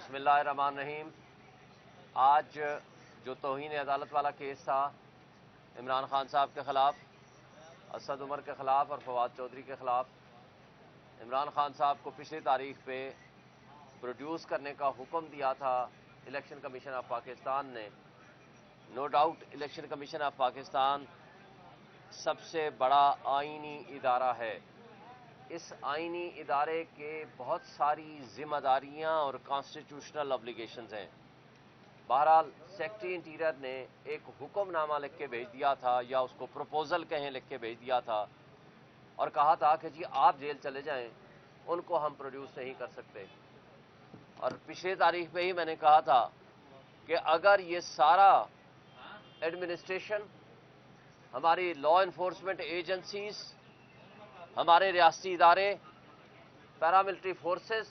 बिस्मिल्लाहिर्रहमानिर्रहीम। आज जो तौहीन अदालत वाला केस था इमरान खान साहब के ख़िलाफ़, असद उमर के ख़िलाफ़ और फवाद चौधरी के ख़िलाफ़, इमरान खान साहब को पिछली तारीख पे प्रोड्यूस करने का हुक्म दिया था इलेक्शन कमीशन ऑफ पाकिस्तान ने। No doubt election commission of Pakistan सबसे बड़ा आईनी इदारा है। इस आईनी इदारे के बहुत सारी जिम्मेदारियां और कॉन्स्टिट्यूशनल ऑब्लिगेशंस हैं। बहरहाल सेक्रेटरी इंटीरियर ने एक हुक्मनामा लिख के भेज दिया था, या उसको प्रपोजल कहें, लिख के भेज दिया था और कहा था कि जी आप जेल चले जाएं, उनको हम प्रोड्यूस नहीं कर सकते। और पिछली तारीख पे ही मैंने कहा था कि अगर ये सारा एडमिनिस्ट्रेशन, हमारी लॉ इन्फोर्समेंट एजेंसीज, हमारे रियासती इदारे, पैरामिलिट्री फोर्सेस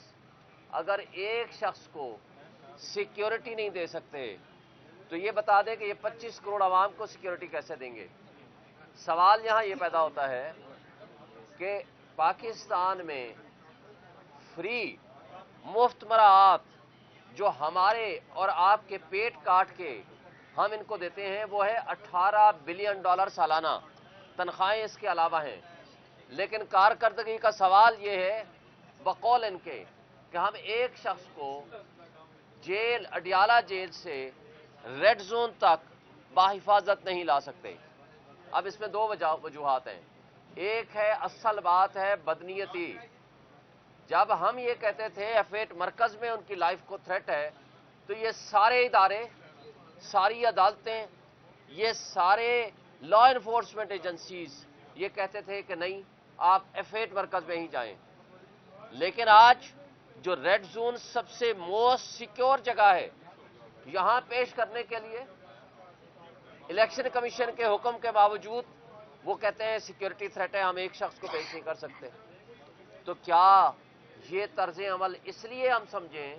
अगर एक शख्स को सिक्योरिटी नहीं दे सकते तो ये बता दें कि ये 25 करोड़ आवाम को सिक्योरिटी कैसे देंगे। सवाल यहाँ ये पैदा होता है कि पाकिस्तान में फ्री मुफ्त मराआत जो हमारे और आपके पेट काट के हम इनको देते हैं वो है $18 बिलियन सालाना। तनख्वाहें इसके अलावा हैं, लेकिन कारकर्दगी का सवाल ये है बकौल इनके कि हम एक शख्स को जेल, अडियाला जेल से रेड जोन तक बाहिफाजत नहीं ला सकते। अब इसमें दो वजूहात हैं। एक है, असल बात है बदनीयती। जब हम ये कहते थे F8 मरकज में उनकी लाइफ को थ्रेट है, तो ये सारे इदारे, सारी अदालतें, ये सारे लॉ इन्फोर्समेंट एजेंसीज ये कहते थे कि नहीं, आप F8 मरकज में ही जाएं। लेकिन आज जो रेड जोन सबसे मोस्ट सिक्योर जगह है, यहां पेश करने के लिए इलेक्शन कमीशन के हुक्म के बावजूद वो कहते हैं सिक्योरिटी थ्रेट है, हम एक शख्स को पेश नहीं कर सकते। तो क्या ये तर्ज अमल इसलिए हम समझें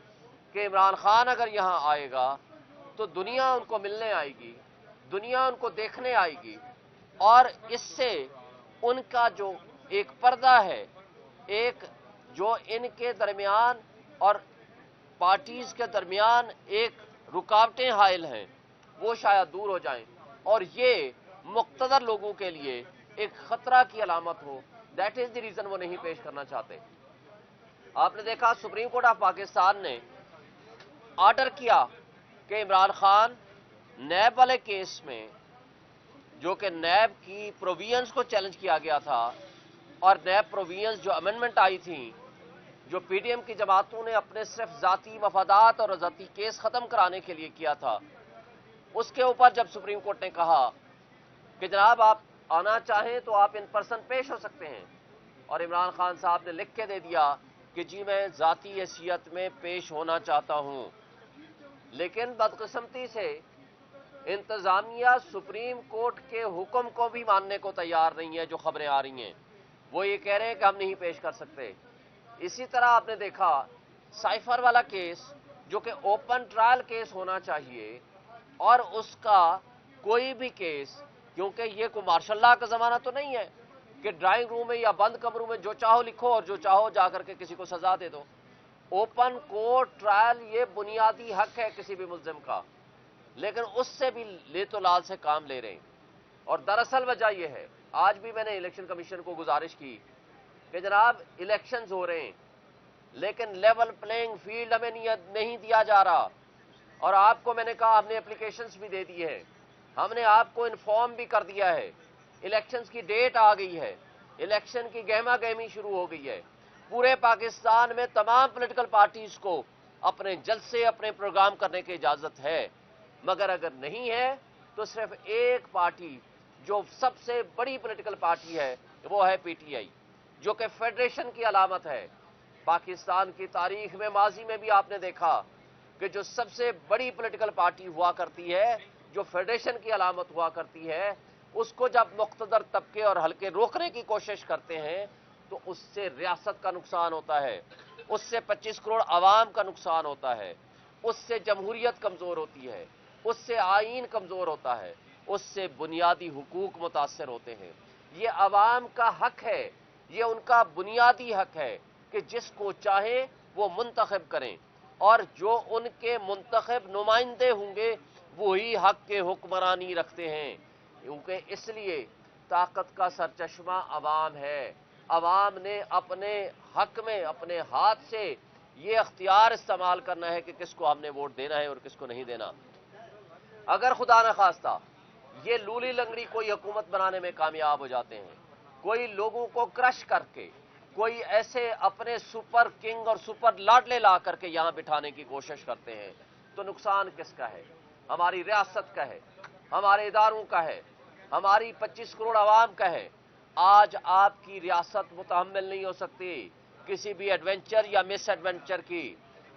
कि इमरान खान अगर यहां आएगा तो दुनिया उनको मिलने आएगी, दुनिया उनको देखने आएगी, और इससे उनका जो एक पर्दा है, एक जो इनके दरमियान और पार्टीज के दरमियान एक रुकावटें हायल हैं, वो शायद दूर हो जाएं और ये मुक्तदर लोगों के लिए एक खतरा की अलामत हो। दैट इज द रीजन वो नहीं पेश करना चाहते। आपने देखा सुप्रीम कोर्ट ऑफ पाकिस्तान ने ऑर्डर किया कि इमरान खान नैब वाले केस में, जो कि नैब की प्रोविजंस को चैलेंज किया गया था और नैब प्रोविजंस जो अमेंडमेंट आई थी, जो पीडीएम की जमातों ने अपने सिर्फ जाती मफादात और जाती केस खत्म कराने के लिए किया था, उसके ऊपर जब सुप्रीम कोर्ट ने कहा कि जनाब आप आना चाहें तो आप इन पर्सन पेश हो सकते हैं, और इमरान खान साहब ने लिख के दे दिया कि जी मैं जाती हैसियत में पेश होना चाहता हूं। लेकिन बदकिस्मती से इंतजामिया सुप्रीम कोर्ट के हुक्म को भी मानने को तैयार नहीं है। जो खबरें आ रही हैं वो ये कह रहे हैं कि हम नहीं पेश कर सकते। इसी तरह आपने देखा साइफर वाला केस, जो कि ओपन ट्रायल केस होना चाहिए, और उसका कोई भी केस, क्योंकि ये कोई मार्शल लॉ का जमाना तो नहीं है कि ड्राइंग रूम में या बंद कमरों में जो चाहो लिखो और जो चाहो जाकर के किसी को सजा दे दो। ओपन कोर्ट ट्रायल ये बुनियादी हक है किसी भी मुल्जिम का, लेकिन उससे भी ले तो लाल से काम ले रहे हैं। और दरअसल वजह यह है, आज भी मैंने इलेक्शन कमीशन को गुजारिश की कि जनाब इलेक्शंस हो रहे हैं, लेकिन लेवल प्लेइंग फील्ड हमें नहीं दिया जा रहा। और आपको मैंने कहा हमने एप्लीकेशंस भी दे दी है, हमने आपको इन्फॉर्म भी कर दिया है, इलेक्शंस की डेट आ गई है, इलेक्शन की गहमा गहमी शुरू हो गई है। पूरे पाकिस्तान में तमाम पॉलिटिकल पार्टीज को अपने जलसे, अपने प्रोग्राम करने की इजाजत है, मगर अगर नहीं है तो सिर्फ एक पार्टी जो सबसे बड़ी पॉलिटिकल पार्टी है वो है पीटीआई, जो कि फेडरेशन की अलामत है। पाकिस्तान की तारीख में माजी में भी आपने देखा कि जो सबसे बड़ी पॉलिटिकल पार्टी हुआ करती है, जो फेडरेशन की अलामत हुआ करती है, उसको जब मुख्तदर तबके और हल्के रोकने की कोशिश करते हैं तो उससे रियासत का नुकसान होता है, उससे 25 करोड़ आवाम का नुकसान होता है, उससे जमहूरियत कमजोर होती है, उससे आईन कमजोर होता है, उससे बुनियादी हुकूक मुतासर होते हैं। ये आवाम का हक है, ये उनका बुनियादी हक है कि जिसको चाहे वो मुंतखब करें। اور جو ان کے منتخب نمائندے ہوں گے وہی حق کے حکمرانی رکھتے ہیں، کیونکہ اس لیے طاقت کا سرچشمہ عوام ہے۔ عوام نے اپنے حق میں اپنے ہاتھ سے یہ اختیار استعمال کرنا ہے کہ کس کو ہم نے ووٹ دینا ہے اور کس کو نہیں دینا۔ اگر خدا نخواستہ یہ لولی لنگڑی کوئی حکومت بنانے میں کامیاب ہو جاتے ہیں، کوئی لوگوں کو کرش کر کے، کوئی ایسے اپنے سپر کنگ اور سپر لاڈلے لا کر کے یہاں بٹھانے کی کوشش کرتے ہیں، تو نقصان کس کا ہے؟ ہماری ریاست کا ہے، ہمارے اداروں کا ہے، ہماری 25 کروڑ عوام کا ہے۔ آج آپ کی ریاست متحمل نہیں ہو سکتی کسی بھی ایڈونچر یا مس ایڈونچر کی۔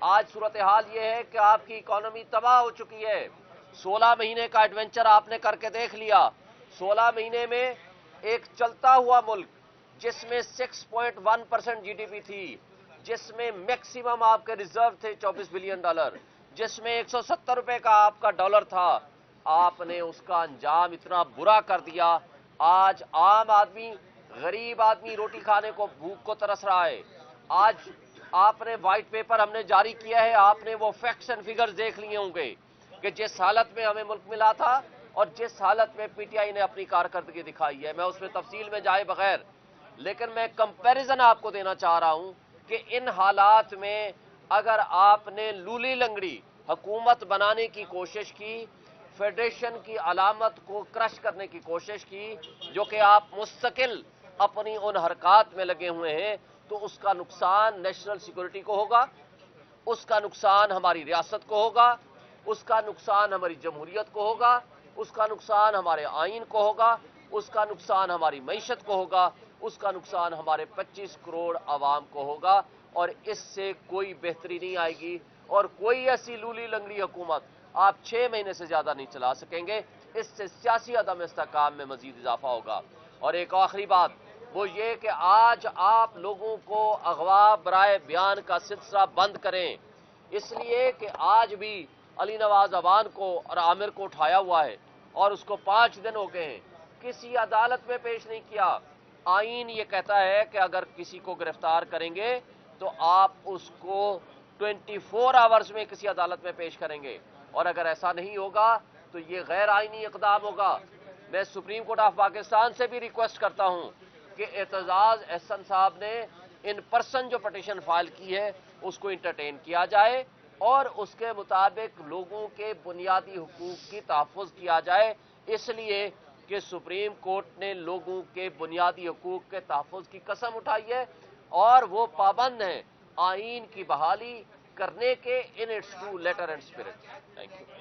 آج صورتحال یہ ہے کہ آپ کی اکانومی تباہ ہو چکی ہے۔ 16 مہینے کا ایڈونچر آپ نے کر کے دیکھ لیا۔ 16 مہینے میں ایک چلتا ہوا ملک جس میں 6.1% جی ڈی پی تھی، جس میں میکسیمم آپ کے ریزرو تھے $24 بلین، جس میں 170 روپے کا آپ کا ڈالر تھا، آپ نے اس کا انجام اتنا برا کر دیا۔ آج عام آدمی، غریب آدمی روٹی کھانے کو بھوک کو ترس رہا ہے۔ آج آپ نے وائٹ پیپر ہم نے جاری کیا ہے، آپ نے وہ فیکٹس اینڈ فگرز دیکھ لیے ہوں گے کہ جس حالت میں ہمیں ملک ملا تھا اور جس حالت میں پی ٹی آئی نے اپنی کارکردگی دکھائی ہے، میں اس میں تفصیل میں جائے بغیر، لیکن میں کمپیریزن آپ کو دینا چاہ رہا ہوں کہ ان حالات میں اگر آپ نے لولی لنگڑی حکومت بنانے کی کوشش کی، فیڈریشن کی علامت کو کرش کرنے کی کوشش کی، جو کہ آپ مستقل اپنی ان حرکات میں لگے ہوئے ہیں، تو اس کا نقصان نیشنل سیکورٹی کو ہوگا، اس کا نقصان ہماری ریاست کو ہوگا، اس کا نقصان ہماری جمہوریت کو ہوگا، اس کا نقصان ہمارے آئین کو ہوگا، اس کا نقصان ہماری معیشت کو ہوگا، اس کا نقصان ہمارے 25 کروڑ عوام کو ہوگا، اور اس سے کوئی بہتری نہیں آئے گی، اور کوئی ایسی لولی لنگڑی حکومت آپ 6 مہینے سے زیادہ نہیں چلا سکیں گے۔ اس سے سیاسی عدم استحکام میں مزید اضافہ ہوگا۔ اور ایک آخری بات وہ یہ کہ آج آپ لوگوں کو اغوا برائے بیان کا سلسلہ بند کریں، اس لیے کہ آج بھی علی نواز اوان کو اور عامر کو اٹھایا ہوا ہے اور اس کو 5 دن ہو گئے ہیں، کسی عدالت میں پیش نہیں کیا۔ آئین یہ کہتا ہے کہ اگر کسی کو گرفتار کریں گے تو آپ اس کو 24 آورز میں کسی عدالت میں پیش کریں گے، اور اگر ایسا نہیں ہوگا تو یہ غیر آئینی اقدام ہوگا۔ میں سپریم کورٹ آف پاکستان سے بھی ریکویسٹ کرتا ہوں کہ اعتزاز احسن صاحب نے ان پرسن جو پٹیشن فائل کی ہے اس کو انٹرٹین کیا جائے اور اس کے مطابق لوگوں کے بنیادی حقوق کی تحفظ کیا جائے، اس لیے کہ سپریم کورٹ نے لوگوں کے بنیادی حقوق کے تحفظ کی قسم اٹھائی ہے اور وہ پابند ہیں آئین کی بحالی کرنے کے in it's true letter and spirit. Thank you.